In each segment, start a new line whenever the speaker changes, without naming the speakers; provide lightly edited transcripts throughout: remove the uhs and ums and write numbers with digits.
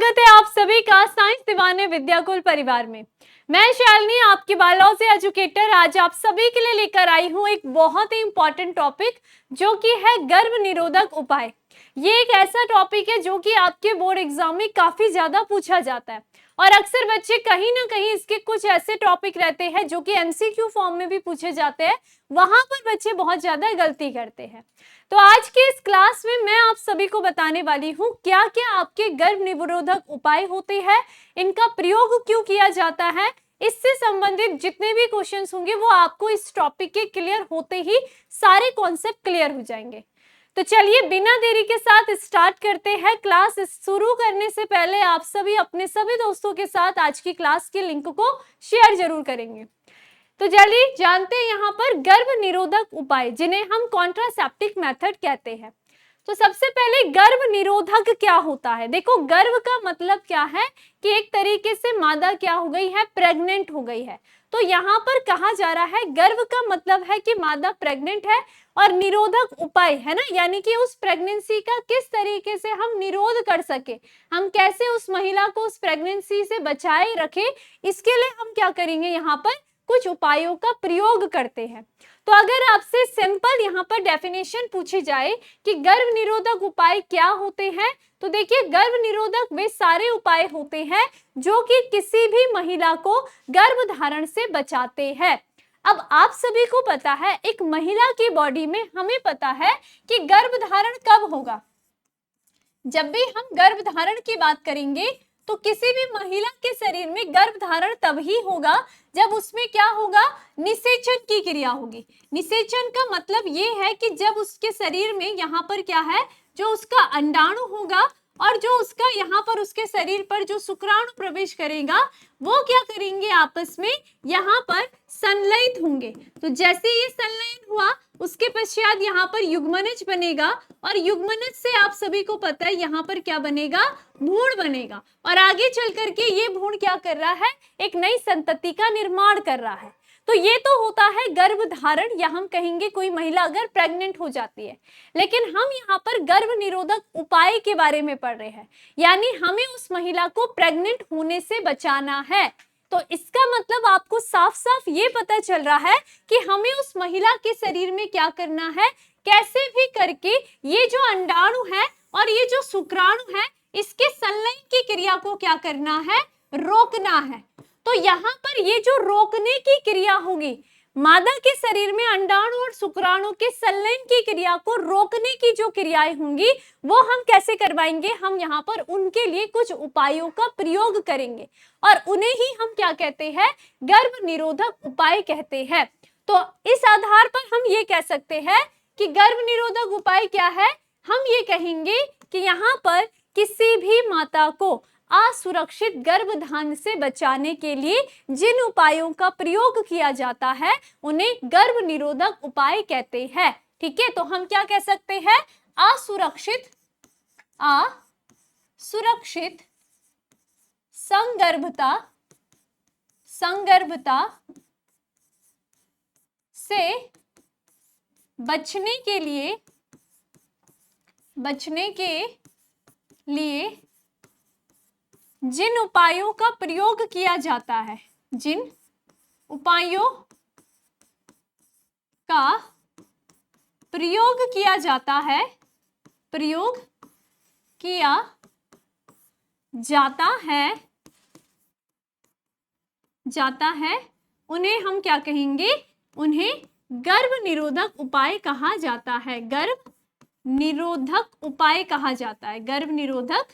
स्वागत है आप सभी का साइंस दीवाने विद्याकुल परिवार में। मैं शालिनी, आपकी बायोलॉजी एजुकेटर, आज आप सभी के लिए लेकर आई हूँ एक बहुत ही इंपॉर्टेंट टॉपिक जो कि है गर्भ निरोधक उपाय। ये एक ऐसा टॉपिक है जो कि आपके बोर्ड एग्जाम में काफी ज्यादा पूछा जाता है और अक्सर बच्चे कहीं ना कहीं इसके कुछ ऐसे टॉपिक रहते हैं जो कि एमसीक्यू फॉर्म में भी पूछे जाते हैं, वहां पर बच्चे बहुत ज्यादा गलती करते हैं। तो आज के इस क्लास में मैं आप सभी को बताने वाली हूँ क्या क्या आपके गर्भ निरोधक उपाय होते हैं, इनका प्रयोग क्यों किया जाता है, इससे संबंधित जितने भी क्वेश्चंस होंगे वो आपको इस टॉपिक के क्लियर होते ही सारे कॉन्सेप्ट क्लियर हो जाएंगे। तो चलिए बिना देरी के साथ स्टार्ट करते हैं। क्लास शुरू करने से पहले आप सभी अपने सभी दोस्तों के साथ आज की क्लास के लिंक को शेयर जरूर करेंगे। तो चलिए जानते हैं यहाँ पर गर्भ निरोधक उपाय जिन्हें हम कॉन्ट्रासेप्टिव मेथड कहते हैं। तो सबसे पहले गर्भ निरोधक क्या होता है। देखो, गर्भ का मतलब क्या है कि एक तरीके से मादा क्या हो गई है, प्रेग्नेंट हो गई है। तो यहाँ पर कहा जा रहा है गर्भ का मतलब है कि मादा प्रेग्नेंट है और निरोधक उपाय है ना, यानी कि उस प्रेगनेंसी का किस तरीके से हम निरोध कर सके, हम कैसे उस महिला को उस प्रेगनेंसी से बचाए रखे, इसके लिए हम क्या करेंगे, यहाँ पर कुछ उपायों का प्रयोग करते हैं। तो अगर आपसे सिंपल यहाँ पर डेफिनेशन पूछी जाए कि गर्भ निरोधक उपाय क्या होते हैं, तो देखिए गर्भ निरोधक वे सारे उपाय होते हैं जो कि किसी भी महिला को गर्भ धारण से बचाते हैं। अब आप सभी को पता है एक महिला की बॉडी में हमें पता है कि गर्भ धारण कब होगा। जब भी हम गर्भ धारण की बात करेंगे तो किसी भी महिला के शरीर में गर्भ धारण तभी होगा जब उसमें क्या होगा, निषेचन की क्रिया होगी। निषेचन का मतलब ये है कि जब उसके शरीर में यहाँ पर क्या है, जो उसका अंडाणु होगा और जो उसका यहाँ पर उसके शरीर पर जो शुक्राणु प्रवेश करेगा वो क्या करेंगे, आपस में यहाँ पर संलयित होंगे। तो जैसे ये संलयन हुआ उसके पश्चात यहाँ पर युग्मनज बनेगा और युग्मनज से आप सभी को पता है यहाँ पर क्या बनेगा, भ्रूण बनेगा और आगे चल करके ये भ्रूण क्या कर रहा है, एक नई संतति का निर्माण कर रहा है। तो ये तो होता है गर्भ धारण, या हम कहेंगे कोई महिला अगर प्रेग्नेंट हो जाती है। लेकिन हम यहाँ पर गर्भ निरोधक उपाय के बारे में पढ़ रहे हैं, यानी हमें उस महिला को प्रेग्नेंट होने से बचाना है। तो इसका मतलब आपको साफ साफ ये पता चल रहा है कि हमें उस महिला के शरीर में क्या करना है, कैसे भी करके ये जो अंडाणु है और ये जो शुक्राणु है इसके संलयन की क्रिया को क्या करना है, रोकना है। तो यहाँ पर ये जो रोकने की क्रिया होगी, मादा के शरीर में अंडाणु और शुक्राणु के संलयन की क्रिया को रोकने की जो क्रियाएं होंगी वो हम कैसे करवाएंगे, हम यहाँ पर उनके लिए कुछ उपायों का प्रयोग करेंगे और उन्हें ही हम क्या कहते हैं, गर्भ निरोधक उपाय कहते हैं। तो इस आधार पर हम ये कह सकते हैं कि गर्भ निरोधक उपाय क्या है, हम ये कहेंगे कि यहाँ पर किसी भी माता को असुरक्षित गर्भधारण से बचाने के लिए जिन उपायों का प्रयोग किया जाता है उन्हें गर्भ निरोधक उपाय कहते हैं। ठीक है, तो हम क्या कह सकते हैं, असुरक्षित संगर्भता से बचने के लिए जिन उपायों का प्रयोग किया जाता है, जिन उपायों का प्रयोग किया जाता है, उन्हें हम क्या कहेंगे, उन्हें गर्भ निरोधक उपाय कहा जाता है। गर्भ निरोधक उपाय कहा जाता है, गर्भ निरोधक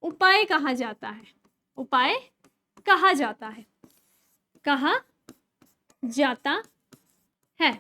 उपाय कहा जाता है, उपाय कहा जाता है।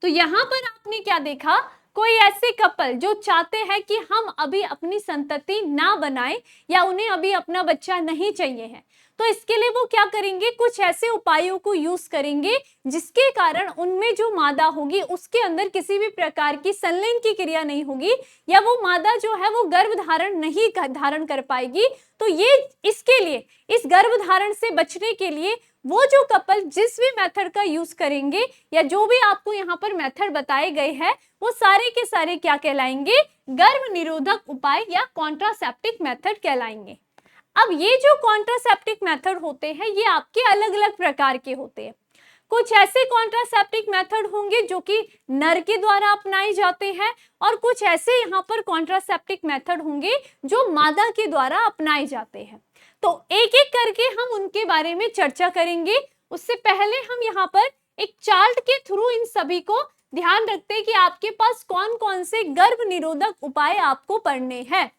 तो यहाँ पर आपने क्या देखा, कोई ऐसे कपल जो चाहते हैं कि हम अभी अपनी संतति ना बनाएं या उन्हें अभी अपना बच्चा नहीं चाहिए है, तो इसके लिए वो क्या करेंगे, कुछ ऐसे उपायों को यूज करेंगे जिसके कारण उनमें जो मादा होगी उसके अंदर किसी भी प्रकार की संलयन की क्रिया नहीं होगी या वो मादा जो है वो गर्भ धारण नहीं धारण कर पाएगी। तो ये इसके लिए, इस गर्भ धारण से बचने के लिए वो जो कपल जिस भी मेथड का यूज करेंगे या जो भी आपको यहाँ पर मेथड बताए गए हैं वो सारे के सारे क्या कहलाएंगे, गर्भ निरोधक उपाय या कॉन्ट्रासेप्टिव मेथड कहलाएंगे। अब ये जो कॉन्ट्रासेप्टिव मेथड होते हैं ये आपके अलग अलग प्रकार के होते हैं। कुछ ऐसे कॉन्ट्रासेप्टिव मेथड होंगे जो कि नर के द्वारा अपनाए जाते हैं और कुछ ऐसे यहाँ पर कॉन्ट्रासेप्टिव मेथड होंगे जो मादा के द्वारा अपनाए जाते हैं। तो एक एक करके हम उनके बारे में चर्चा करेंगे। उससे पहले हम यहाँ पर एक चार्ट के थ्रू इन सभी को ध्यान रखते हैं कि आपके पास कौन कौन से गर्भ निरोधक उपाय आपको पढ़ने हैं।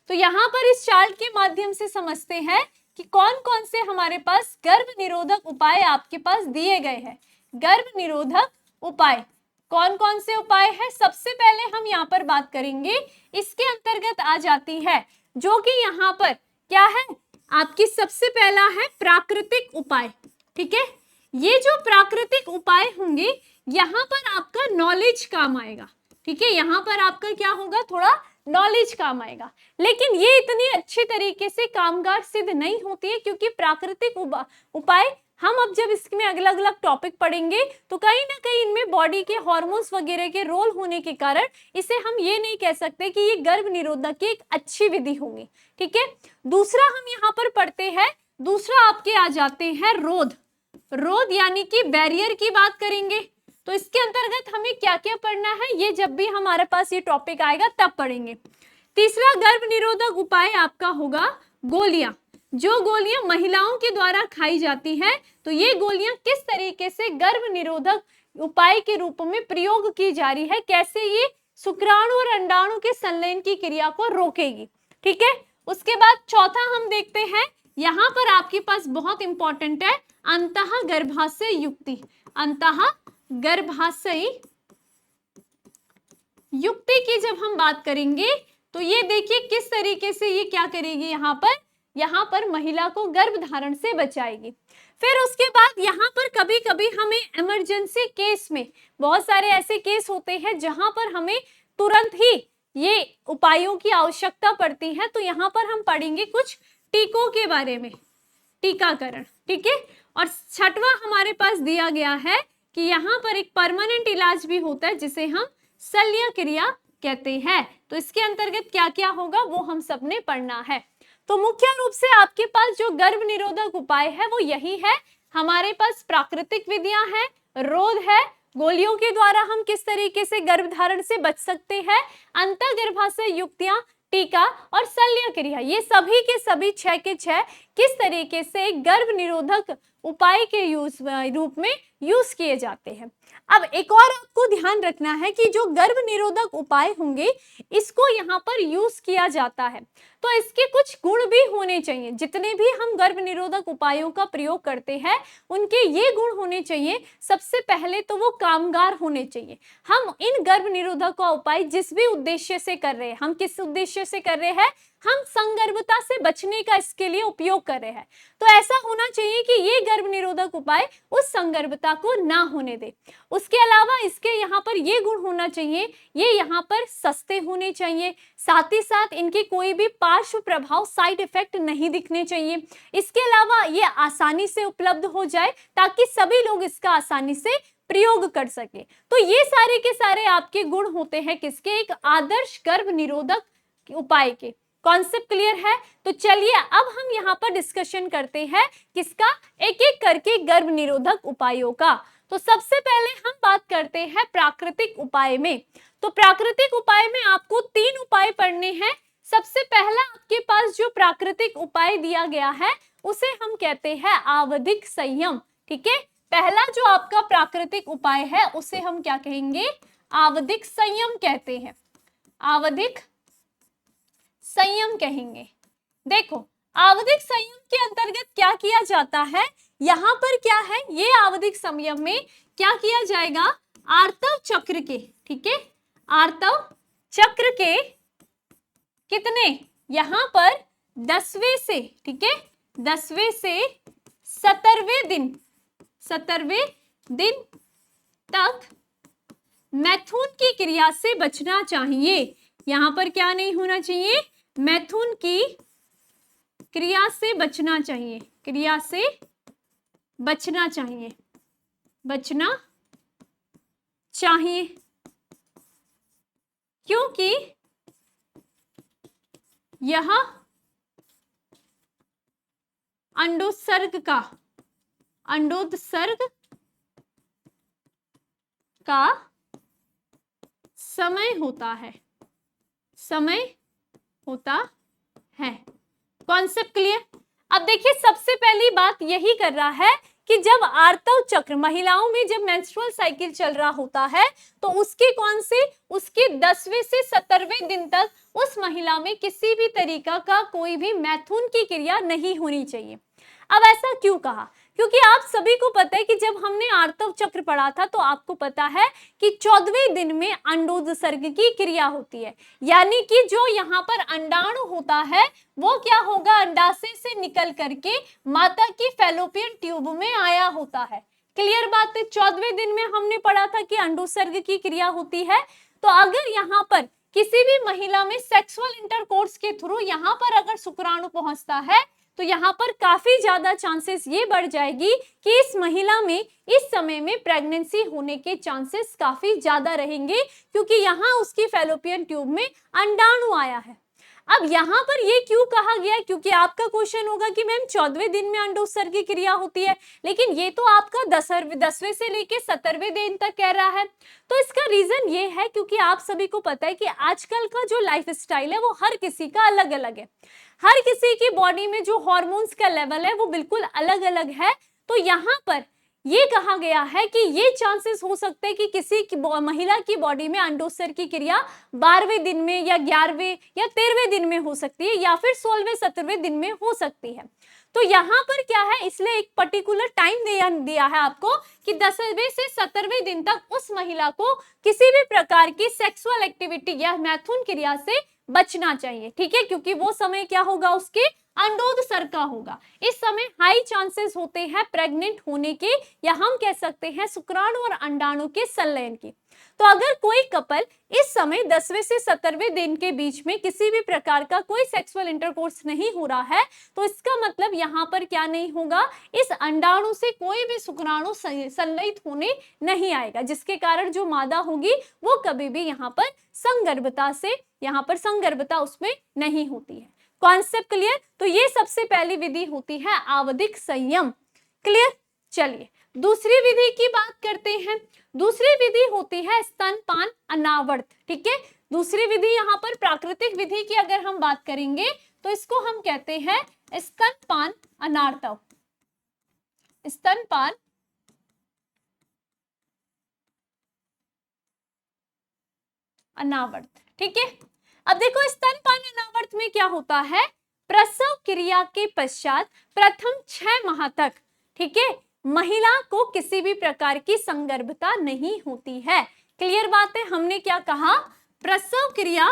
तो यहाँ पर इस चार्ट के माध्यम से समझते हैं कि कौन कौन से हमारे पास गर्भ निरोधक उपाय आपके पास दिए गए हैं। गर्भ निरोधक उपाय कौन कौन से उपाय हैं? सबसे पहले हम यहाँ पर बात करेंगे, इसके अंतर्गत आ जाती है जो कि यहाँ पर क्या है आपकी सबसे पहला है प्राकृतिक उपाय। ठीक है, ये जो प्राकृतिक उपाय होंगे यहाँ पर आपका नॉलेज काम आएगा। ठीक है, यहाँ पर आपका क्या होगा, थोड़ा नॉलेज काम आएगा। लेकिन ये इतनी अच्छे तरीके से कामगार सिद्ध नहीं होती है क्योंकि प्राकृतिक उपाय हम अब जब इसमें अलग अलग टॉपिक पढ़ेंगे तो कहीं ना कहीं इनमें बॉडी के हार्मोन्स वगैरह के रोल होने के कारण इसे हम ये नहीं कह सकते कि ये गर्भ निरोधक की एक अच्छी विधि होगी। ठीक है, दूसरा हम यहाँ पर पढ़ते हैं, दूसरा आपके आ जाते हैं रोध यानी कि बैरियर की बात करेंगे। तो इसके अंतर्गत हमें क्या क्या पढ़ना है ये जब भी हमारे पास ये टॉपिक आएगा तब पढ़ेंगे। तीसरा गर्भ निरोधक उपाय आपका होगा गोलियां। जो गोलियां महिलाओं के द्वारा खाई जाती हैं, तो ये गोलियां किस तरीके से गर्भ निरोधक उपाय के रूप में प्रयोग की जा रही है, कैसे ये शुक्राणु और अंडाणु के संलयन की क्रिया को रोकेगी। ठीक है, उसके बाद चौथा हम देखते हैं, यहाँ पर आपके पास बहुत इंपॉर्टेंट है अंतः गर्भाशय युक्ति। अंतः गर्भाशयी युक्ति की जब हम बात करेंगे तो ये देखिए किस तरीके से ये क्या करेगी, यहाँ पर महिला को गर्भ धारण से बचाएगी। फिर उसके बाद यहाँ पर कभी कभी हमें इमरजेंसी केस में बहुत सारे ऐसे केस होते हैं जहां पर हमें तुरंत ही ये उपायों की आवश्यकता पड़ती है, तो यहाँ पर हम पढ़ेंगे कुछ टीकों के बारे में, टीकाकरण। ठीक है, और छठवां हमारे पास दिया गया है कि यहाँ पर एक परमानेंट इलाज भी होता है जिसे हम शल्य क्रिया कहते हैं। तो इसके अंतर्गत क्या क्या होगा वो हम सबने पढ़ना है। तो मुख्य रूप से आपके पास जो गर्भ निरोधक उपाय है वो यही है। हमारे पास प्राकृतिक विधियां हैं, रोध है, गोलियों के द्वारा हम किस तरीके से गर्भ धारण से बच सकते हैं, अंतःगर्भाशय युक्तियां, टीका और शल्य क्रिया, ये सभी के सभी 6 के 6 किस तरीके से गर्भ निरोधक उपाय के रूप में यूज किए जाते हैं। अब एक और आपको ध्यान रखना है कि जो गर्भ निरोधक उपाय होंगे इसको यहाँ पर यूज किया जाता है तो इसके कुछ गुण भी होने चाहिए। जितने भी हम गर्भ निरोधक उपायों का प्रयोग करते हैं उनके ये गुण होने चाहिए। सबसे पहले तो वो कामगार होने चाहिए। हम इन गर्भ निरोधक का उपाय जिस भी उद्देश्य से कर रहे हैं, हम किस उद्देश्य से कर रहे हैं, हम संगर्भता से बचने का इसके लिए उपयोग कर रहे हैं, तो ऐसा होना चाहिए कि ये गर्भ निरोधक उपाय उस संगर्भता को ना होने दे। उसके अलावा इसके यहाँ पर ये गुण होना चाहिए, ये यहाँ पर सस्ते होने चाहिए, साथ ही साथ इनके कोई भी पार्श्व प्रभाव, साइड इफेक्ट नहीं दिखने चाहिए। इसके अलावा ये आसानी से उपलब्ध हो जाए ताकि सभी लोग इसका आसानी से प्रयोग कर सके। तो ये सारे के सारे आपके गुण होते हैं किसके, एक आदर्श गर्भ निरोधक उपाय के। कॉन्सेप्ट क्लियर है? तो चलिए अब हम यहाँ पर डिस्कशन करते हैं किसका, एक एक करके गर्भ निरोधक उपायों का। तो सबसे पहले हम बात करते हैं प्राकृतिक उपाय में। तो प्राकृतिक उपाय में आपको 3 उपाय पढ़ने हैं। सबसे पहला आपके पास जो प्राकृतिक उपाय दिया गया है उसे हम कहते हैं आवधिक संयम। ठीक है, पहला जो आपका प्राकृतिक उपाय है उसे हम क्या कहेंगे, आवधिक संयम कहते हैं, आवधिक संयम कहेंगे। देखो आवधिक संयम के अंतर्गत क्या किया जाता है, यहाँ पर क्या है, ये आवधिक संयम में क्या किया जाएगा, आर्तव चक्र के, ठीक है, आर्तव चक्र के कितने, यहाँ पर 10वें से, ठीक है, 10वें से 17वें दिन तक मैथुन की क्रिया से बचना चाहिए। यहाँ पर क्या नहीं होना चाहिए, मैथुन की क्रिया से बचना चाहिए, क्रिया से बचना चाहिए, बचना चाहिए, क्योंकि यह अंडोत्सर्ग का समय होता है। Concept clear? अब देखिए सबसे पहली बात यही कर रहा है कि जब आर्तव चक्र महिलाओं में जब मेंस्ट्रुअल साइकिल चल रहा होता है तो उसके 10वें से 17वें दिन तक उस महिला में किसी भी तरीका का कोई भी मैथुन की क्रिया नहीं होनी चाहिए। अब ऐसा क्यों कहा? क्योंकि आप सभी को पता है कि जब हमने आर्तव चक्र पढ़ा था तो आपको पता है कि 14वें दिन में अंडोत्सर्ग की क्रिया होती है, यानी कि जो यहाँ पर अंडाणु होता है वो क्या होगा, अंडाशय से निकल करके माता की फैलोपियन ट्यूब में आया होता है। क्लियर बात है? 14वें दिन में हमने पढ़ा था कि अंडोत्सर्ग की क्रिया होती है। तो अगर यहाँ पर किसी भी महिला में सेक्सुअल इंटरकोर्स के थ्रू यहाँ पर अगर शुक्राणु पहुंचता है तो यहाँ पर काफी ज्यादा चांसेस ये बढ़ जाएगी कि इस महिला में इस समय में प्रेगनेंसी होने के चांसेस काफी ज्यादा रहेंगे, क्योंकि यहाँ उसकी फैलोपियन ट्यूब में अंडाणु आया है। अब यहाँ पर ये क्यों कहा गया? क्योंकि आपका क्वेश्चन होगा कि मैम 14वें दिन में अंडोत्सर्ग की क्रिया होती है, लेकिन ये तो आपका 10वें से लेके 17वें दिन तक कह रहा है। तो इसका रीजन ये है क्योंकि आप सभी को पता है कि आजकल का जो लाइफ स्टाइल है वो हर किसी का अलग अलग है। हर किसी की बॉडी में जो हॉर्मोन्स का लेवल है वो बिल्कुल अलग अलग है। तो यहाँ पर ये कहा गया है कि ये चांसेस हो सकते हैं कि किसी की महिला की बॉडी में अंडोत्सर्ग की क्रिया 12वें दिन में या 11वें या 13वें दिन में हो सकती है या फिर 16वें 17वें दिन में हो सकती है। तो यहाँ पर क्या है, इसलिए एक पर्टिकुलर टाइम दिया है आपको कि 10वें से 17वें दिन तक उस महिला को किसी भी प्रकार की सेक्सुअल एक्टिविटी या मैथुन क्रिया से बचना चाहिए, ठीक है, क्योंकि वो समय क्या होगा, उसके अंडोत्सर्ग का होगा। इस समय हाई चांसेस होते हैं प्रेग्नेंट होने के, या हम कह सकते हैं शुक्राणु और अंडाणु के संलयन की। तो अगर कोई कपल इस समय 10वें से 17वें दिन के बीच में किसी भी प्रकार का कोई सेक्सुअल इंटरकोर्स नहीं हो रहा है तो इसका मतलब यहाँ पर क्या नहीं होगा, इस अंडाणु से कोई भी शुक्राणु संलयित होने नहीं आएगा, जिसके कारण जो मादा होगी वो कभी भी यहाँ पर संगर्भता उसमें नहीं होती है। Concept clear? तो ये सबसे पहली विधि होती है आवधिक संयम। क्लियर? चलिए दूसरी विधि की बात करते हैं। दूसरी विधि होती है स्तनपान अनावर्त। ठीक है, दूसरी विधि यहाँ पर प्राकृतिक विधि की अगर हम बात करेंगे तो इसको हम कहते हैं स्तनपान अनार्तव, स्तनपान अनावर्त। ठीक है, अब देखो स्तनपान अनावर्त में क्या होता है, प्रसव क्रिया के पश्चात प्रथम 6 माह तक, ठीक है, महिला को किसी भी प्रकार की संगर्भता नहीं होती है। क्लियर बात है? हमने क्या कहा, प्रसव क्रिया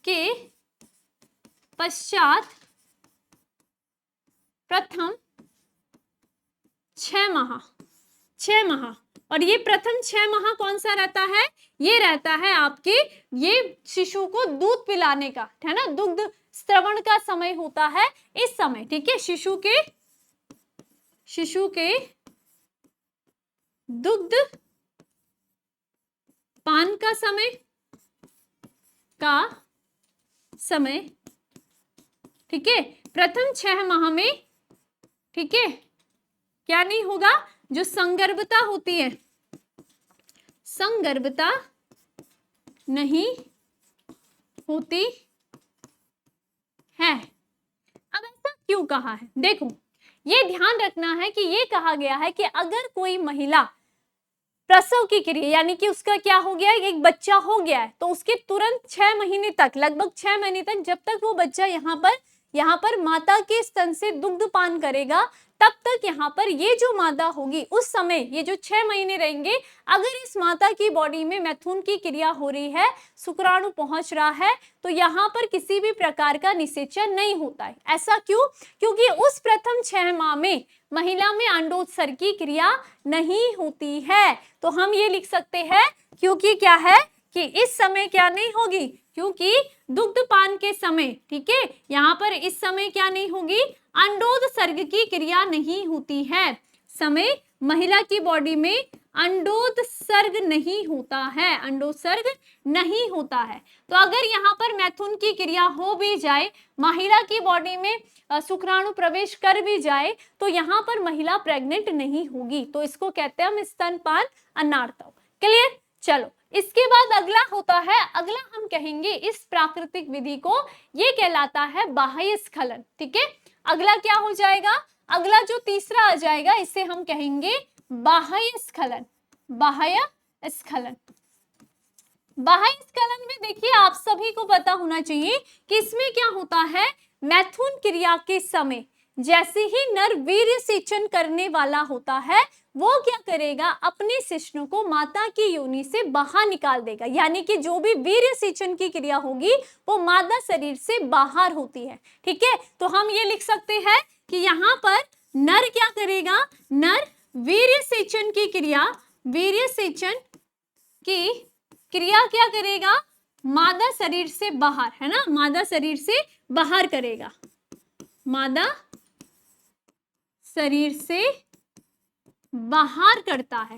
के पश्चात प्रथम 6 माह, और ये प्रथम 6 माह कौन सा रहता है, ये रहता है आपके ये शिशु को दूध पिलाने का, है ना, दुग्ध स्त्रवण का समय होता है इस समय। ठीक है, शिशु के दुग्ध पान का समय, ठीक है, प्रथम 6 माह में, ठीक है, क्या नहीं होगा, जो संगर्भता होती है, संगर्भता नहीं होती है। अब ऐसा क्यों कहा है, देखो ये ध्यान रखना है कि ये कहा गया है कि अगर कोई महिला प्रसव की क्रिया यानी कि उसका क्या हो गया, एक बच्चा हो गया है, तो उसके तुरंत 6 महीने तक, लगभग 6 महीने तक, जब तक वो बच्चा यहाँ पर माता के स्तन से दुग्ध पान करेगा, तब तक यहाँ पर ये जो मादा होगी उस समय ये जो 6 महीने रहेंगे, अगर इस माता की बॉडी में मैथुन की क्रिया हो रही है, शुक्राणु पहुंच रहा है, तो यहाँ पर किसी भी प्रकार का निषेचन नहीं होता है। ऐसा क्यों? क्योंकि उस प्रथम 6 माह में महिला में अंडोत्सर्ग की क्रिया नहीं होती है। तो हम ये लिख सकते हैं क्योंकि क्या है कि इस समय क्या नहीं होगी, क्योंकि दुग्धपान के समय, ठीक है, यहाँ पर इस समय क्या नहीं होगी, अंडोत्सर्ग की क्रिया नहीं होती है। समय महिला की बॉडी में अंडोत्सर्ग नहीं होता है, अंडोत्सर्ग नहीं होता है। तो अगर यहाँ पर मैथुन की क्रिया हो भी जाए, महिला की बॉडी में शुक्राणु प्रवेश कर भी जाए, तो यहाँ पर महिला प्रेग्नेंट नहीं होगी। तो इसको कहते हैं हम स्तनपान अनार्तव। क्लियर? चलो, इसके बाद अगला होता है, अगला हम कहेंगे इस प्राकृतिक विधि को, ये कहलाता है बाह्य स्खलन। ठीक है, अगला क्या हो जाएगा? अगला जो तीसरा आ जाएगा इसे हम कहेंगे बाह्य स्खलन। बाह्य स्खलन, बाह्य स्खलन में देखिए आप सभी को पता होना चाहिए कि इसमें क्या होता है, मैथुन क्रिया के समय जैसे ही नर वीर्य सेचन करने वाला होता है, वो क्या करेगा, अपने शिश्न को माता की योनि से बाहर निकाल देगा। यानी कि जो भी वीर्य सेचन की क्रिया होगी वो मादा शरीर से बाहर होती है। ठीक है, तो हम ये लिख सकते हैं कि यहाँ पर नर क्या करेगा, नर वीर्य सेचन की क्रिया, वीर्य सेचन की क्रिया क्या करेगा, मादा शरीर से बाहर, है ना, मादा शरीर से बाहर करेगा, मादा शरीर से बाहर करता है।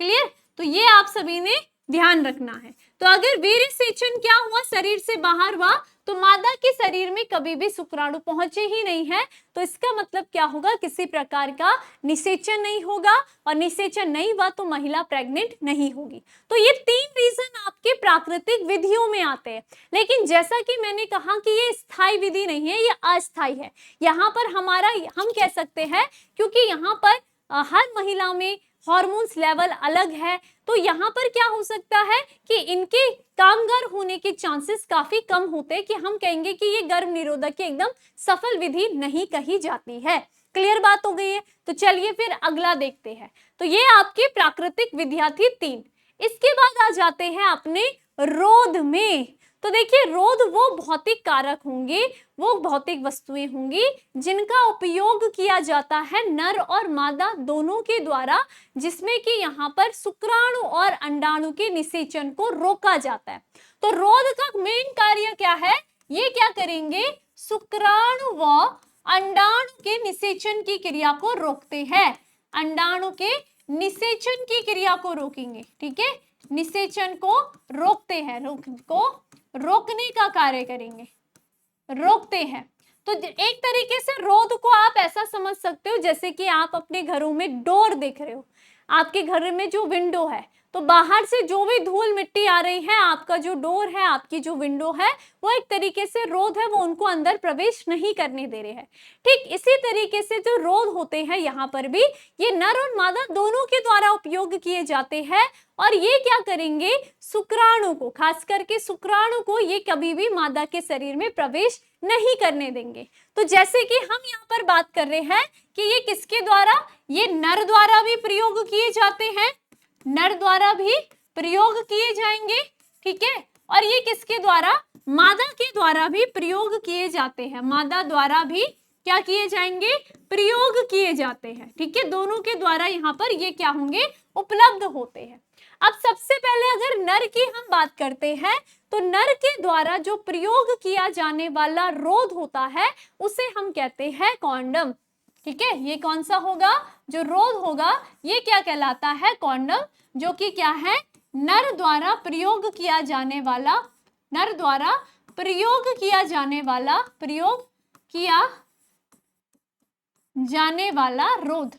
क्लियर? तो ये आप सभी ने ध्यान रखना है। तो अगर वीर्य सेचन क्या हुआ, शरीर से बाहर हुआ, तो मादा के शरीर में कभी भी शुक्राणु पहुंचे ही नहीं है। तो इसका मतलब क्या होगा, किसी प्रकार का निषेचन नहीं होगा, और निषेचन नहीं हुआ तो महिला प्रेग्नेंट नहीं होगी। तो ये 3 रीजन आपके प्राकृतिक विधियों में आते हैं। लेकिन जैसा कि मैंने कहा कि ये स्थायी विधि नहीं है, ये अस्थायी है। यहाँ पर हमारा, हम कह सकते हैं, क्योंकि यहाँ पर हर महिला में हार्मोन्स लेवल अलग है, तो यहाँ पर क्या हो सकता है कि इनके कामगार होने के चांसेस काफी कम होते हैं, कि हम कहेंगे कि ये गर्भ निरोधक की एकदम सफल विधि नहीं कही जाती है। क्लियर बात हो गई है? तो चलिए फिर अगला देखते हैं। तो ये आपकी प्राकृतिक विधियां थी 3। इसके बाद आ जाते हैं अपने रोध में। तो देखिए, रोध वो भौतिक कारक होंगे, वो भौतिक वस्तुएं होंगी जिनका उपयोग किया जाता है नर और मादा दोनों के द्वारा, जिसमें कि यहाँ पर शुक्राणु और अंडाणु के निषेचन को रोका जाता है। तो रोध का मेन कार्य क्या है, ये क्या करेंगे, शुक्राणु व अंडाणु के निषेचन की क्रिया को रोकते हैं, अंडाणु के निषेचन की क्रिया को रोकेंगे। ठीक है, निषेचन को रोकते हैं, रोकने का कार्य करेंगे, रोकते हैं। तो एक तरीके से रोध को आप ऐसा समझ सकते हो जैसे कि आप अपने घरों में डोर देख रहे हो, आपके घर में जो विंडो है, तो बाहर से जो भी धूल मिट्टी आ रही है, आपका जो डोर है, आपकी जो विंडो है, वो एक तरीके से रोध है, वो उनको अंदर प्रवेश नहीं करने दे रहे हैं। ठीक इसी तरीके से जो रोध होते हैं, यहाँ पर भी ये नर और मादा दोनों के द्वारा उपयोग किए जाते हैं, और ये क्या करेंगे, शुक्राणु को, खास करके शुक्राणु को ये कभी भी मादा के शरीर में प्रवेश नहीं करने देंगे। तो जैसे कि हम यहाँ पर बात कर रहे हैं कि ये किसके द्वारा, ये नर द्वारा भी प्रयोग किए जाते हैं, नर द्वारा भी प्रयोग किए जाएंगे। ठीक है, और ये किसके द्वारा, मादा के द्वारा भी प्रयोग किए जाते हैं, मादा द्वारा भी क्या किए जाएंगे, प्रयोग किए जाते हैं। ठीक है, दोनों के द्वारा यहाँ पर ये क्या होंगे, उपलब्ध होते हैं। अब सबसे पहले अगर नर की हम बात करते हैं, तो नर के द्वारा जो प्रयोग किया जाने वाला रोध होता है उसे हम कहते हैं कॉन्डम। ठीक है, ये कौन सा होगा, जो रोध होगा ये क्या कहलाता है, कॉन्डम, जो कि क्या है, नर द्वारा प्रयोग किया जाने वाला, नर द्वारा प्रयोग किया जाने वाला, प्रयोग किया जाने वाला रोध।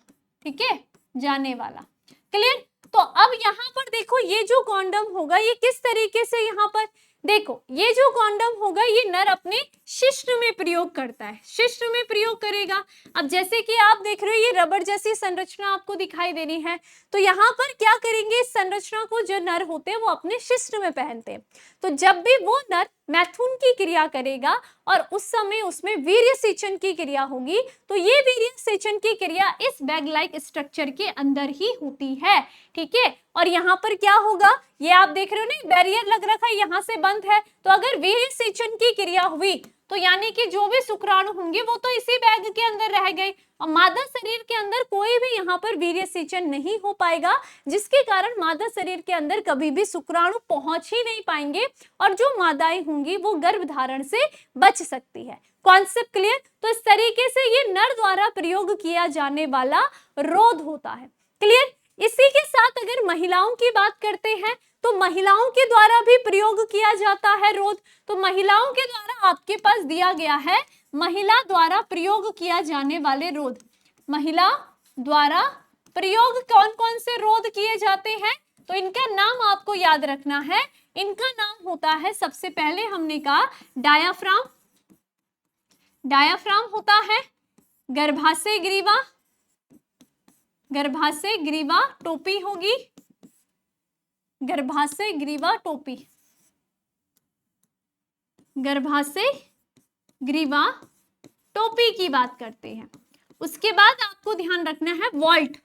ठीक है, जाने वाला। क्लियर? तो अब यहाँ पर देखो, ये जो कॉन्डम होगा ये किस तरीके से, यहाँ पर देखो, ये जो कॉन्डम होगा ये नर अपने शिश्न में प्रयोग करता है, शिश्न में प्रयोग करेगा। अब जैसे कि आप देख रहे हो ये रबड़ जैसी संरचना आपको दिखाई दे रही है, तो यहाँ पर क्या करेंगे, इस संरचना को जो नर होते हैं वो अपने शिश्न में पहनते हैं। तो जब भी वो नर मैथुन की क्रिया करेगा और उस समय उसमें वीर्य सेचन की क्रिया होगी, तो ये वीर्य सेचन की क्रिया इस बैग लाइक स्ट्रक्चर के अंदर ही होती है। ठीक है, और यहाँ पर क्या होगा, ये आप देख रहे हो ना, बैरियर लग रखा है, यहाँ से बंद है। तो अगर वीर्य सेचन की क्रिया हुई तो यानी कि जो भी शुक्राणु होंगे वो तो इसी बैग के अंदर रह गए, और मादा शरीर के अंदर कोई भी यहाँ पर वीर्य सेचन नहीं हो पाएगा, जिसके कारण मादा शरीर के अंदर कभी भी शुक्राणु पहुंच ही नहीं पाएंगे, और जो मादाएं होंगी वो गर्भधारण से बच सकती है। Concept clear? तो इस तरीके से ये नर द्वारा प्रयोग किया जाने वाला रोध होता है। क्लियर? इसी के साथ अगर महिलाओं की बात करते हैं तो महिलाओं के द्वारा भी प्रयोग किया जाता है रोध। तो महिलाओं के द्वारा आपके पास दिया गया है महिला द्वारा प्रयोग किया जाने वाले रोध। महिला द्वारा प्रयोग कौन कौन से रोध किए जाते हैं, तो इनका नाम आपको याद रखना है। इनका नाम होता है, सबसे पहले हमने कहा डायाफ्राम, डायाफ्राम होता है, गर्भाशय ग्रीवा, गर्भाशय ग्रीवा टोपी होगी, गर्भाशय ग्रीवा टोपी, गर्भाशय ग्रीवा टोपी की बात करते हैं। उसके बाद आपको ध्यान रखना है वॉल्ट,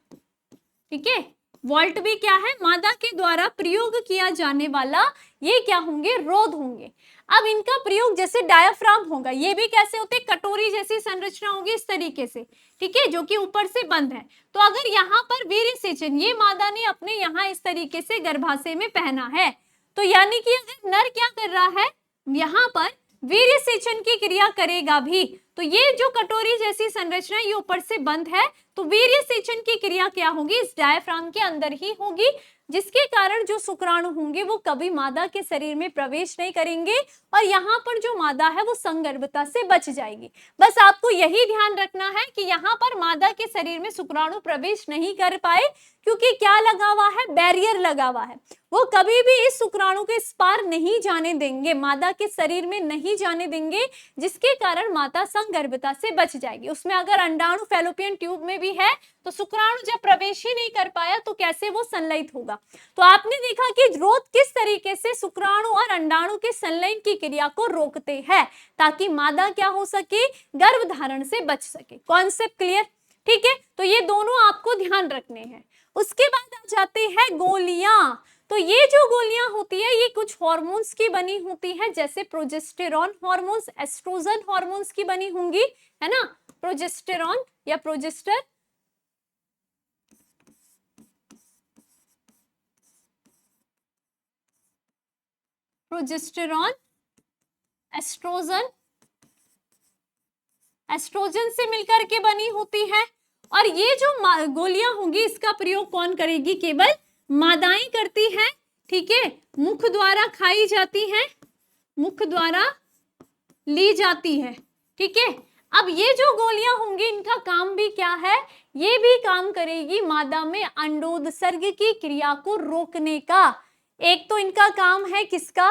ठीक है। वॉल्ट भी क्या है, मादा के द्वारा प्रयोग किया जाने वाला ये क्या होंगे, रोध होंगे। अब इनका प्रयोग जैसे डायाफ्राम होगा, ये भी कैसे होते, कटोरी जैसी संरचना होगी इस तरीके से, ठीक है, जो कि ऊपर से बंद है। तो अगर यहाँ पर वीर्यसेचन, ये मादा ने अपने यहाँ इस तरीके से गर्भाशय में पहना है, तो यानी कि अगर नर क्या कर रहा है, यहाँ पर वीर्यसेचन की क्रिया करेगा भी, तो ये जो कटोरी जैसी संरचना ये ऊपर से बंद है, तो वीर्यसेचन की क्रिया क्या होगी, इस डायाफ्राम के अंदर ही होगी, जिसके कारण जो शुक्राणु होंगे वो कभी मादा के शरीर में प्रवेश नहीं करेंगे और यहाँ पर जो मादा है वो संगर्भता से बच जाएगी। बस आपको यही ध्यान रखना है कि यहाँ पर मादा के शरीर में शुक्राणु प्रवेश नहीं कर पाए, क्योंकि क्या लगा हुआ है, बैरियर लगा हुआ है। वो कभी भी इस शुक्राणु के इस पार नहीं जाने देंगे, मादा के शरीर में नहीं जाने देंगे, जिसके कारण माता संगर्भता से बच जाएगी। उसमें अगर अंडाणु फैलोपियन ट्यूब में भी है तो शुक्राणु जब प्रवेश ही नहीं कर पाया तो कैसे वो संलयित होगा। तो आपने देखा कि रोध किस तरीके से शुक्राणु और अंडाणु के संलयन की क्रिया को रोकते हैं, ताकि मादा क्या हो सके, गर्भधारण से बच सके। कॉन्सेप्ट क्लियर, ठीक है। तो ये दोनों आपको ध्यान रखने हैं। उसके बाद आ जाते हैं गोलियां। तो ये जो गोलियां होती है ये कुछ हार्मोन्स की बनी होती है, जैसे प्रोजेस्टेरॉन हार्मोन्स, एस्ट्रोजन हार्मोन्स की बनी होंगी, है ना। प्रोजेस्टेरॉन या प्रोजेस्टर, प्रोजेस्टेरॉन, एस्ट्रोजन, एस्ट्रोजन से मिलकर के बनी होती है। और ये जो गोलियां होंगी इसका प्रयोग कौन करेगी, केवल मादाएं करती हैं, ठीक है। मुख द्वारा खाई जाती हैं, मुख द्वारा ली जाती है, ठीक है। अब ये जो गोलियां होंगी इनका काम भी क्या है, ये भी काम करेगी मादा में अंडोत्सर्ग की क्रिया को रोकने का। एक तो इनका काम है किसका,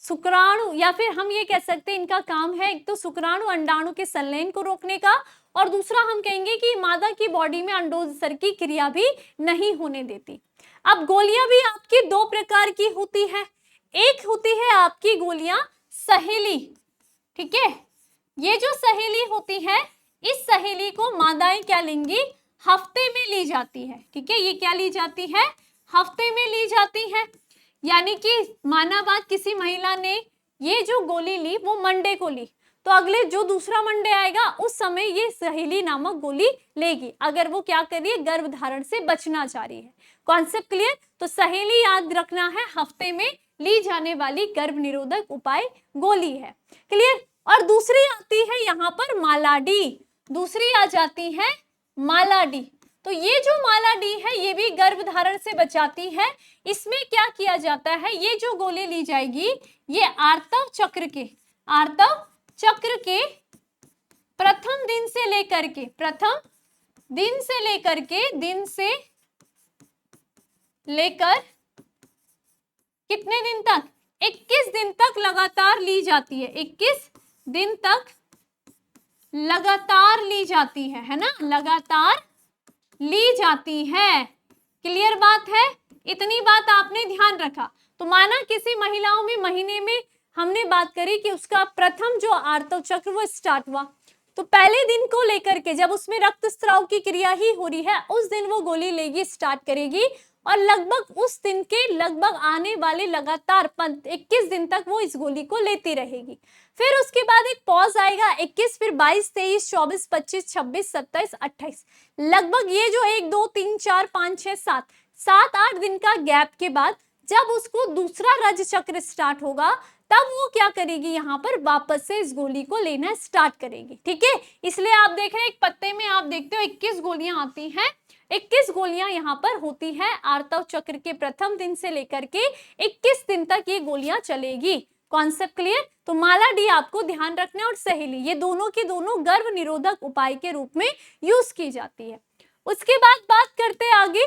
शुक्राणु, या फिर हम ये कह सकते हैं इनका काम है एक तो शुक्राणु अंडाणु के संलयन को रोकने का, और दूसरा हम कहेंगे कि मादा की बॉडी में अंडोत्सर्ग की क्रिया भी नहीं होने देती। अब गोलियां भी आपकी दो प्रकार की होती है। एक होती है आपकी गोलियां सहेली, ठीक है। ये जो सहेली होती है, इस सहेली को मादाएं क्या लेंगी, हफ्ते में ली जाती है, ठीक है। ये क्या ली जाती है, हफ्ते में ली जाती है। यानी कि माना बात, किसी महिला ने ये जो गोली ली वो मंडे को ली, तो अगले जो दूसरा मंडे आएगा उस समय ये सहेली नामक गोली लेगी, अगर वो क्या कर रही है, गर्भधारण से बचना चाह रही है। Concept clear. तो सहेली याद रखना है, हफ्ते में ली जाने वाली गर्भ निरोधक उपाय गोली है। क्लियर। और दूसरी आती है यहाँ पर मालाडी, दूसरी आ जाती है मालाडी। तो ये जो मालाडी है ये भी गर्भधारण से बचाती है। इसमें क्या किया जाता है, ये जो गोली ली जाएगी ये आर्तव चक्र के, आर्तव चक्र के प्रथम दिन से लेकर के, प्रथम दिन से लेकर के, दिन से लेकर कितने दिन तक, 21 दिन तक लगातार ली जाती है, 21 दिन तक लगातार ली जाती है ना, लगातार ली जाती है। क्लियर बात है, इतनी बात आपने ध्यान रखा। तो माना किसी महिलाओं में महीने में हमने बात करी कि उसका प्रथम जो आर्तव चक्र वो स्टार्ट हुआ, तो पहले दिन को लेकर के जब उसमें रक्तस्राव की क्रिया ही हो रही है उस दिन वो गोली लेगी, स्टार्ट करेगी, और लगभग उस दिन के लगभग आने वाले लगातार 21 दिन तक वो इस गोली को लेती रहेगी। फिर उसके बाद एक पॉज आएगा, 21, फिर 22, 23, 24, 25, 26, 27, 28, लगभग ये जो 1, 2, 3, 4, 5, 6, 7, 8 दिन का गैप के बाद जब उसको दूसरा रज चक्र स्टार्ट होगा तब वो क्या करेगी, यहाँ पर वापस से इस गोली को लेना स्टार्ट करेगी। ठीक है, इसलिए आप देख रहे हैं एक पत्ते में आप देखते हो 21 गोलियां आती हैं, 21 गोलियां यहाँ पर होती है। आर्तव चक्र के प्रथम दिन से लेकर के 21 दिन तक ये गोलियां चलेगी। Concept clear? तो माला डी आपको ध्यान रखना है और सहेली, ये दोनों की दोनों गर्भ निरोधक उपाय के रूप में यूज की जाती है। उसके बाद बात करते हैं आगे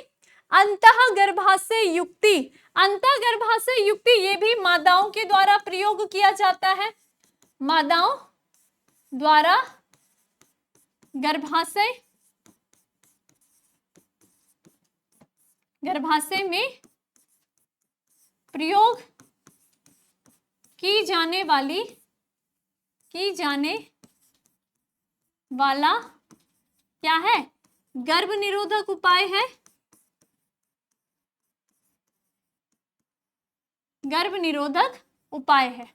अंतः गर्भाशय युक्ति। अंतः गर्भाशय युक्ति ये भी मादाओं के द्वारा प्रयोग किया जाता है। मादाओं द्वारा गर्भाशय में प्रयोग की जाने वाला क्या है? गर्भ निरोधक उपाय है। गर्भ निरोधक उपाय है,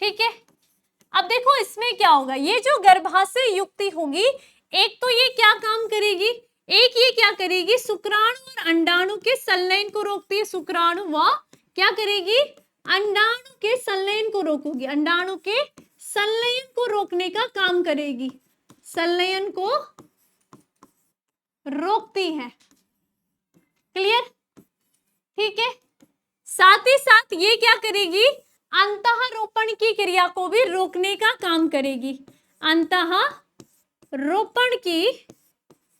ठीक है। अब देखो इसमें क्या होगा, ये जो गर्भाशय युक्ति होगी, एक तो ये क्या काम करेगी, एक ये क्या करेगी, शुक्राणु और अंडाणु के संलयन को रोकती है। शुक्राणु व क्या करेगी, अंडाणु के संलयन को रोकेगी, अंडाणु के संलयन को रोकने का काम करेगी, संलयन को रोकती है। क्लियर? ठीक है। साथ ही साथ ये क्या करेगी, अंतःरोपण की क्रिया को भी रोकने का काम करेगी। अंतःरोपण की,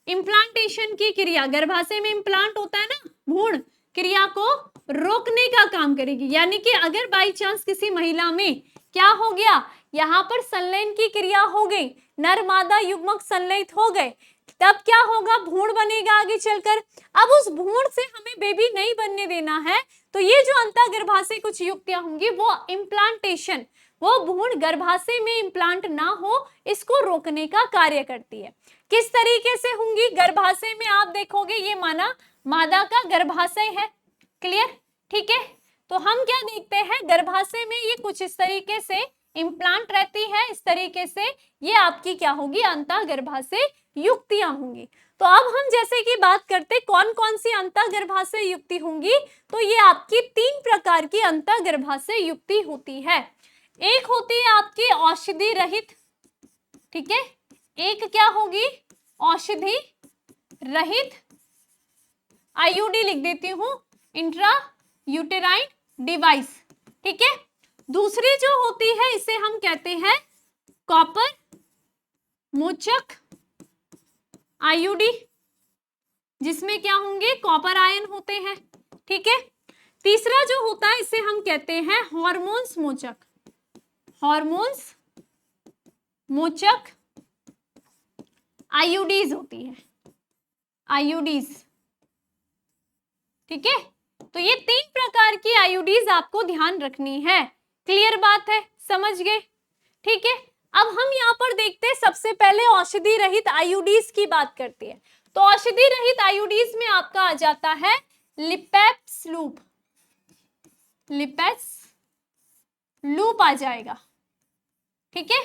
इम्प्लांटेशन की क्रिया, गर्भाशय में इम्प्लांट होता है ना, भ्रूण, क्रिया को रोकने का काम करेगी। यानी कि अगर बाई चांस किसी महिला में क्या हो गया, यहाँ पर संलयन की क्रिया हो गई, नर मादा युग्मक संलयित हो गए, तब क्या होगा, भ्रूण बनेगा आगे चलकर। अब उस भ्रूण से हमें बेबी नहीं बनने देना है, तो ये जो अंतःगर्भाशय कुछ युक्तियां होंगी वो इम्प्लांटेशन, वो भ्रूण गर्भाशय में इम्प्लांट ना हो इसको रोकने का कार्य करती है। किस तरीके से होंगी, गर्भाशय में आप देखोगे ये माना मादा का गर्भाशय है। क्लियर? ठीक है। तो हम क्या देखते हैं, गर्भाशय में ये कुछ इस तरीके से इम्प्लांट रहती है, इस तरीके से ये आपकी क्या होगी, अंतःगर्भाशय युक्तियां होंगी। तो अब हम जैसे कि बात करते कौन कौन सी अंतःगर्भाशय युक्ति होंगी, तो ये आपकी 3 प्रकार की अंतःगर्भाशय युक्ति होती है। एक होती है आपकी औषधि रहित, ठीक है, एक क्या होगी, औषधि रहित, आईयूडी लिख देती हूं, इंट्रा यूटेराइन डिवाइस, ठीक है। दूसरी जो होती है इसे हम कहते हैं कॉपर मोचक आईयूडी, जिसमें क्या होंगे, कॉपर आयन होते हैं, ठीक है। तीसरा जो होता है इसे हम कहते हैं हार्मोन्स मोचक, हार्मोन्स मोचक आईयूडीज होती है, आईयूडीज, ठीक है। तो ये 3 प्रकार की आईयूडीज आपको ध्यान रखनी है। क्लियर बात है, समझ गए? ठीक है। अब हम यहाँ पर देखते हैं, सबसे पहले औषधि रहित आईयूडीज की बात करते हैं। तो औषधि रहित आईयूडीज में आपका आ जाता है लिपेप्स लूप, लिपेप्स लूप आ जाएगा, ठीक है।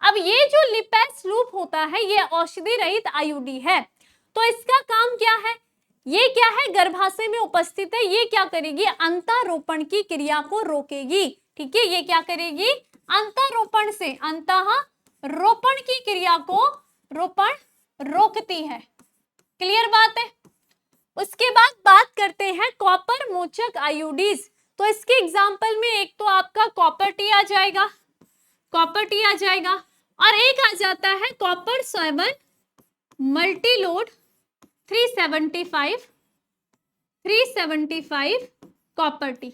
अब ये जो लिपेप्स लूप होता है ये औषधि रहित आईयूडी है। तो इसका काम क्या है, ये क्या है, गर्भाशय में उपस्थित है, ये क्या करेगी, अंतःरोपण की क्रिया को रोकेगी, ठीक है। ये क्या करेगी, अंतःरोपण से, अंतःरोपण की क्रिया को रोपण रोकती है। क्लियर बात है? उसके बाद बात करते हैं कॉपर मोचक आईयूडीज। तो इसके एग्जांपल में एक तो आपका कॉपर टी आ जाएगा, कॉपर टी आ जाएगा, और एक आ जाता है कॉपर 7 मल्टीलोड 375 कॉपर टी।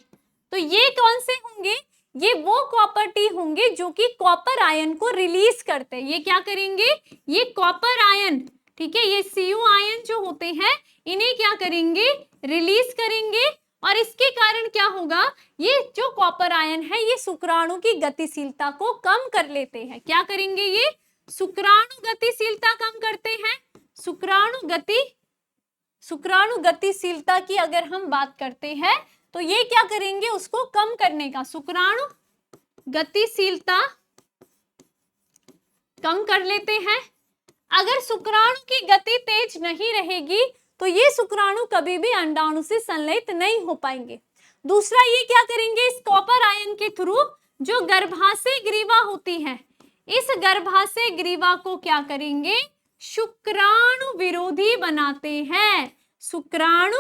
तो ये कौन से होंगे, ये वो कॉपर टी होंगे जो कि कॉपर आयन को रिलीज करते हैं। ये क्या करेंगे, ये कॉपर आयन, ठीक है, ये Cu आयन जो होते हैं इन्हें क्या करेंगे, रिलीज करेंगे, और इसके कारण क्या होगा, ये जो कॉपर आयन है ये शुक्राणु की गतिशीलता को कम कर लेते हैं। क्या करेंगे, ये शुक्राणु गतिशीलता कम करते हैं। शुक्राणु गतिशीलता की अगर हम बात करते हैं तो ये क्या करेंगे, उसको कम करने का, शुक्राणु गतिशीलता कम कर लेते हैं। अगर शुक्राणु की गति तेज नहीं रहेगी तो ये शुक्राणु कभी भी अंडाणु से संलयित नहीं हो पाएंगे। दूसरा ये क्या करेंगे, इस कॉपर आयन के थ्रू जो गर्भाशय ग्रीवा होती है, इस गर्भाशय ग्रीवा को क्या करेंगे, शुक्राणु विरोधी बनाते हैं, शुक्राणु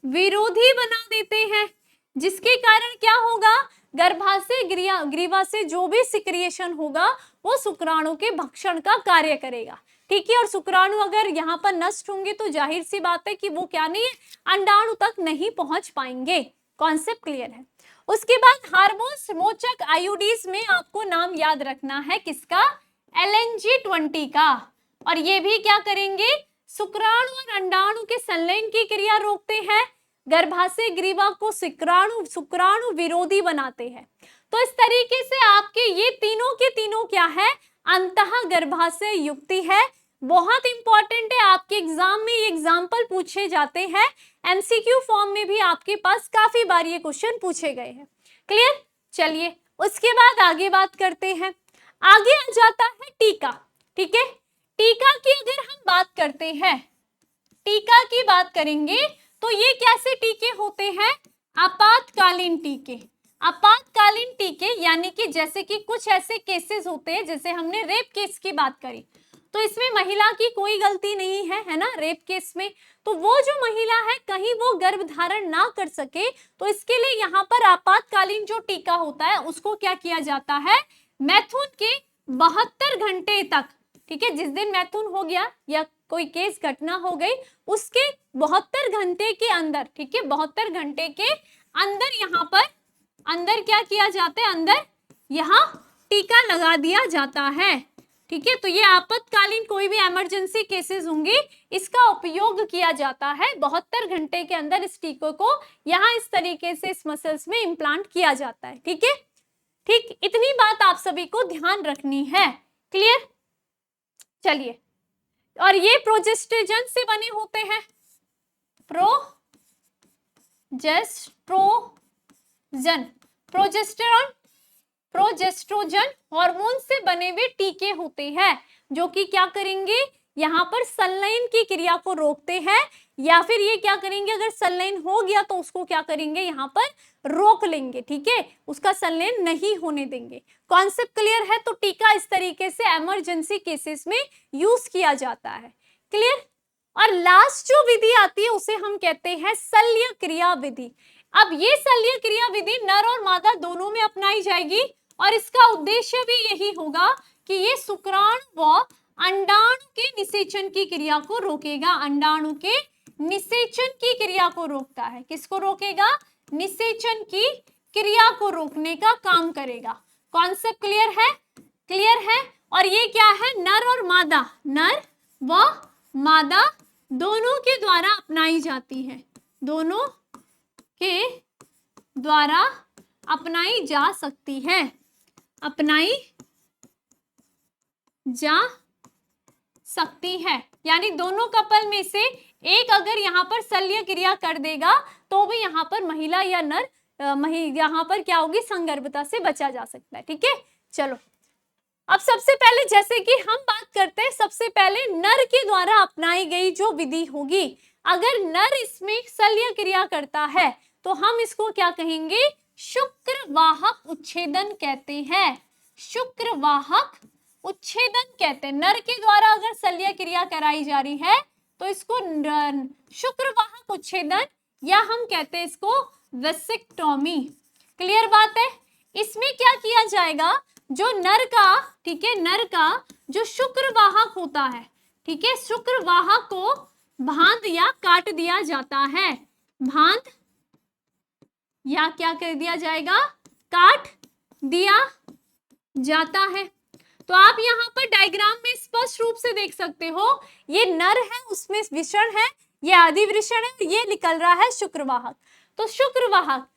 विरोधी बना देते हैं, जिसके कारण क्या होगा, गर्भाशय ग्रीवा से जो भी सिक्रिएशन होगा वो शुक्राणु के भक्षण का कार्य करेगा। ठीक है, और शुक्राणु अगर यहाँ पर नष्ट होंगे तो जाहिर सी बात है कि वो क्या नहीं है, अंडाणु तक नहीं पहुंच पाएंगे। कॉन्सेप्ट क्लियर है। उसके बाद हार्मोन मोचक आयोडीज में आपको नाम याद रखना है किसका, LNG-20 का। और ये भी क्या करेंगे, शुक्राणु और अंडाणु के संलयन की क्रिया रोकते हैं, गर्भाशय ग्रीवा को शुक्राणु विरोधी बनाते हैं। तो इस तरीके से आपके ये तीनों के तीनों क्या है, अंतः गर्भाशय युक्ति है। बहुत इंपॉर्टेंट है, आपके एग्जाम में ये एग्जाम्पल पूछे जाते हैं, MCQ फॉर्म में भी आपके पास काफी बार ये क्वेश्चन पूछे गए हैं। क्लियर, चलिए उसके बाद आगे बात करते हैं। आगे आ जाता है टीका। ठीक है, टीका की अगर हम बात करते हैं, टीका की बात करेंगे तो ये कैसे टीके होते हैं, आपातकालीन टीके। आपातकालीन टीके यानी कि जैसे कि कुछ ऐसे केसेस होते हैं, जैसे हमने रेप केस की बात करी, तो इसमें महिला की कोई गलती नहीं है ना, रेप केस में। तो वो जो महिला है कहीं वो गर्भ धारण ना कर सके, तो इसके लिए यहाँ पर आपातकालीन जो टीका होता है उसको क्या किया जाता है, मैथुन के 72 घंटे तक, ठीक है, जिस दिन मैथुन हो गया या कोई केस घटना हो गई उसके 72 घंटे के अंदर, ठीक है, 72 घंटे के अंदर यहाँ पर अंदर क्या किया जाता है, अंदर यहाँ टीका लगा दिया जाता है। ठीक है, तो ये आपातकालीन कोई भी इमरजेंसी केसेस होंगे इसका उपयोग किया जाता है। 72 घंटे के अंदर इस टीके को यहाँ इस तरीके से इस मसल्स में इम्प्लांट किया जाता है। ठीक है, ठीक, इतनी बात आप सभी को ध्यान रखनी है। क्लियर, चलिए, और ये प्रोजेस्टेजन से बने होते हैं, प्रोजेस्ट्रोजन हार्मोन से बने हुए टीके होते हैं, जो कि क्या करेंगे, यहाँ पर संलयन की क्रिया को रोकते हैं, या फिर ये क्या करेंगे, अगर संलयन हो गया तो उसको क्या करेंगे, यहाँ पर रोक लेंगे। ठीक है, उसका संलयन नहीं होने देंगे। कॉन्सेप्ट क्लियर है। तो टीका इस तरीके से इमरजेंसी केसेस में यूज किया जाता है। क्लियर, और लास्ट जो विधि आती है उसे हम कहते हैं शल्य क्रिया विधि। अब ये शल्य क्रिया विधि नर और मादा दोनों में अपनाई जाएगी, और इसका उद्देश्य भी यही होगा कि ये शुक्राणु व अंडाणु के निषेचन की क्रिया को रोकेगा। अंडाणु के निषेचन की क्रिया को रोकता है। किसको रोकेगा, निषेचन की क्रिया को रोकने का काम करेगा। कॉन्सेप्ट क्लियर है, क्लियर है। और ये क्या है, नर और मादा, नर व मादा दोनों के द्वारा अपनाई जाती है, दोनों के द्वारा अपनाई जा सकती है, अपनाई जा सकती है। यानी दोनों कपल में से एक अगर यहाँ पर शल्य क्रिया कर देगा तो भी यहाँ पर महिला या नर यहाँ पर क्या होगी, संगर्भता से बचा जा सकता है। ठीक है, चलो अब सबसे पहले जैसे कि हम बात करते हैं, सबसे पहले नर के द्वारा अपनाई गई जो विधि होगी, अगर नर इसमें शल्य क्रिया करता है तो हम इसको क्या कहेंगे, शुक्रवाहक उच्छेदन कहते हैं। शुक्रवाहक उच्छेदन कहते हैं। नर के द्वारा अगर शल्य क्रिया कराई जा रही है तो इसको शुक्रवाहक उच्छेदन, या हम कहते हैं इसको वेसेक्टोमी। क्लियर बात है। इसमें क्या किया जाएगा, जो नर का, ठीक है, नर का जो शुक्रवाहक होता है, ठीक है, शुक्रवाहक को बांध या काट दिया जाता है। बांध या क्या कर दिया जाएगा, काट दिया जाता है। तो आप यहाँ पर डायग्राम में स्पष्ट रूप से देख सकते हो, ये नर है, उसमें वृषण है, ये आदि वृषण है, ये निकल रहा है शुक्रवाहक। तो शुक्रवाहक,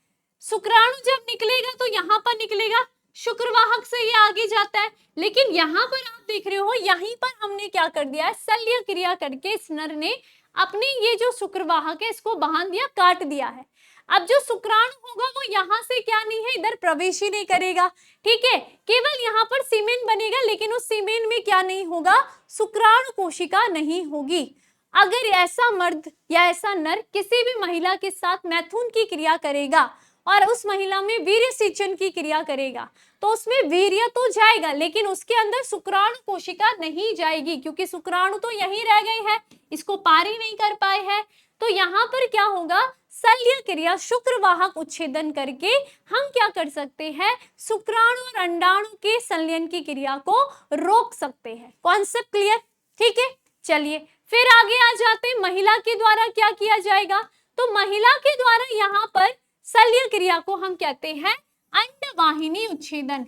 शुक्राणु जब निकलेगा तो यहाँ पर निकलेगा, शुक्रवाहक से ये आगे जाता है, लेकिन यहाँ पर आप देख रहे हो, यहीं पर हमने क्या कर दिया है, शल्य क्रिया करके इस नर ने अपने ये जो शुक्रवाहक है इसको बांध दिया, काट दिया है। अब जो शुक्राणु होगा वो यहाँ से क्या नहीं है, इधर प्रवेश ही नहीं करेगा। ठीक है, केवल यहाँ पर सीमेन बनेगा, लेकिन उस सीमेन में क्या नहीं होगा, शुक्राणु कोशिका नहीं होगी। अगर ऐसा मर्द या ऐसा नर किसी भी महिला के साथ मैथुन की क्रिया करेगा और उस महिला में वीर्य सिंचन की क्रिया करेगा तो उसमें वीर्य तो जाएगा लेकिन उसके अंदर शुक्राणु कोशिका नहीं जाएगी, क्योंकि शुक्राणु तो यहीं रह गई है, इसको पार ही नहीं कर पाए हैं। तो यहाँ पर क्या होगा, शल्य क्रिया शुक्रवाहक उच्छेदन करके हम क्या कर सकते हैं, शुक्राणु और अंडाणु के संलयन की क्रिया को रोक सकते हैं। Concept clear? ठीक है, चलिए फिर आगे आ जाते हैं, महिला के द्वारा क्या किया जाएगा। तो महिला के द्वारा यहाँ पर शल्य क्रिया को हम कहते हैं अंडवाहिनी उच्छेदन,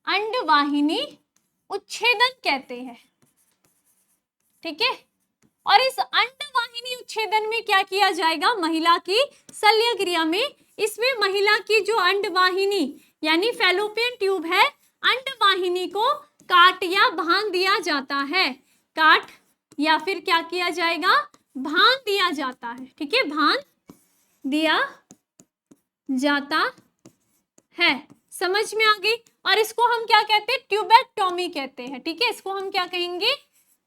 अंडवाहिनी उच्छेदन कहते हैं। ठीक है, और इस अंडवाहिनी उच्छेदन में क्या किया जाएगा, महिला की शल्य क्रिया में, इसमें महिला की जो अंडवाहिनी यानी फैलोपियन ट्यूब है, अंडवाहिनी को काट या भान दिया जाता है, काट या फिर क्या किया जाएगा, भान दिया जाता है। ठीक है, भान दिया जाता है, समझ में आ गई। और इसको हम क्या कहते हैं, ट्यूबेक्टोमी कहते हैं। ठीक है, इसको हम क्या कहेंगे,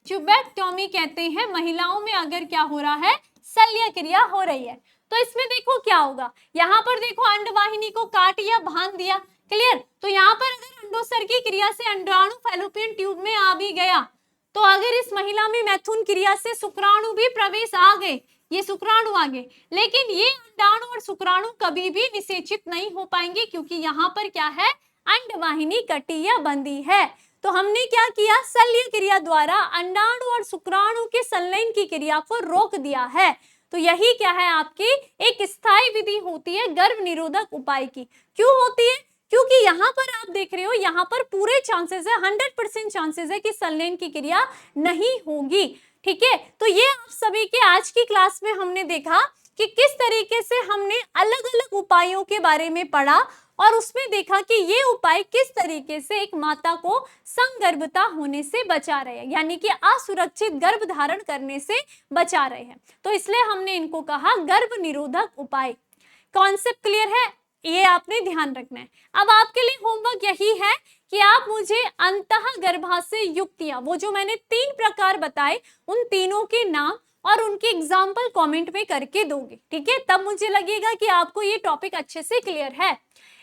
ट्यूबेक्टोमी कहते हैं। महिलाओं में अगर क्या हो रहा है, शल्य क्रिया हो रही है, तो इसमें देखो क्या होगा, यहाँ पर देखो अंडवाहिनी को काट या भान दिया, क्लियर। तो यहाँ पर अगर अंडोत्सर्ग की क्रिया से अंडाणु फैलोपियन ट्यूब में आ भी गया, तो अगर इस महिला में मैथुन क्रिया से शुक्राणु भी प्रवेश आ गए, ये शुक्राणु आ गए, लेकिन ये अंडाणु और शुक्राणु कभी भी निषेचित नहीं हो पाएंगे, क्योंकि यहाँ पर क्या है, अंडवाहिनी कटी या बंदी है। तो हमने क्या किया, शल्य क्रिया द्वारा अंडाणु और शुक्राणु के संलयन की क्रिया को रोक दिया है। तो यही क्या है, आपकी एक स्थायी विधि होती है गर्भ निरोधक उपाय की। क्यों होती है, क्योंकि यहाँ पर आप देख रहे हो, यहाँ पर पूरे चांसेस है, 100% चांसेस है कि संलयन की क्रिया नहीं होगी। ठीक है, तो ये आप सभी के आज की क्लास में हमने देखा कि किस तरीके से हमने अलग अलग उपायों के बारे में पढ़ा और उसमें देखा कि ये उपाय किस तरीके से एक माता को संगर्भता होने से बचा रहे हैं, यानी कि असुरक्षित गर्भ धारण करने से बचा रहे हैं। तो इसलिए हमने इनको कहा गर्भ निरोधक उपाय। कॉन्सेप्ट क्लियर है, ये आपने ध्यान रखना है। अब आपके लिए होमवर्क यही है कि आप मुझे अंतः गर्भाशय युक्तियां, वो जो मैंने 3 प्रकार बताए, उन तीनों के नाम और उनके एग्जाम्पल कमेंट में करके दोगे। ठीक है, तब मुझे लगेगा कि आपको ये टॉपिक अच्छे से क्लियर है।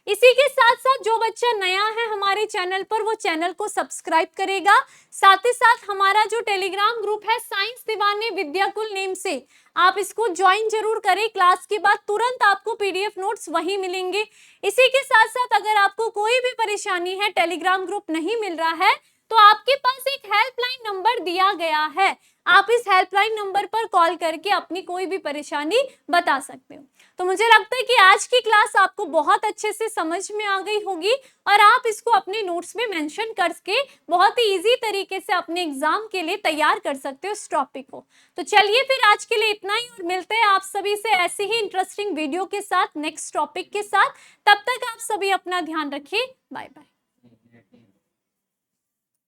इसी के साथ साथ जो बच्चा नया है हमारे चैनल पर, वो चैनल को सब्सक्राइब करेगा। साथ ही साथ हमारा जो टेलीग्राम ग्रुप है साइंस दीवाने विद्याकुल नेम से, आप इसको ज्वाइन जरूर करें। क्लास के बाद तुरंत आपको पीडीएफ नोट्स वहीं मिलेंगे। इसी के साथ साथ अगर आपको कोई भी परेशानी है, टेलीग्राम ग्रुप नहीं मिल रहा है, तो आपके पास एक हेल्पलाइन नंबर दिया गया है, आप इस हेल्पलाइन नंबर पर कॉल करके अपनी कोई भी परेशानी बता सकते हो। तो मुझे लगता है कि आज की क्लास आपको बहुत अच्छे से समझ में आ गई होगी और आप इसको अपने नोट्स में मेंशन करके बहुत ही इजी तरीके से अपने एग्जाम के लिए तैयार कर सकते हो इस टॉपिक को। तो चलिए फिर आज के लिए इतना ही और मिलते हैं आप सभी से ऐसे ही इंटरेस्टिंग वीडियो के साथ, नेक्स्ट टॉपिक के साथ। तब तक आप सभी अपना ध्यान रखिए, बाय बाय।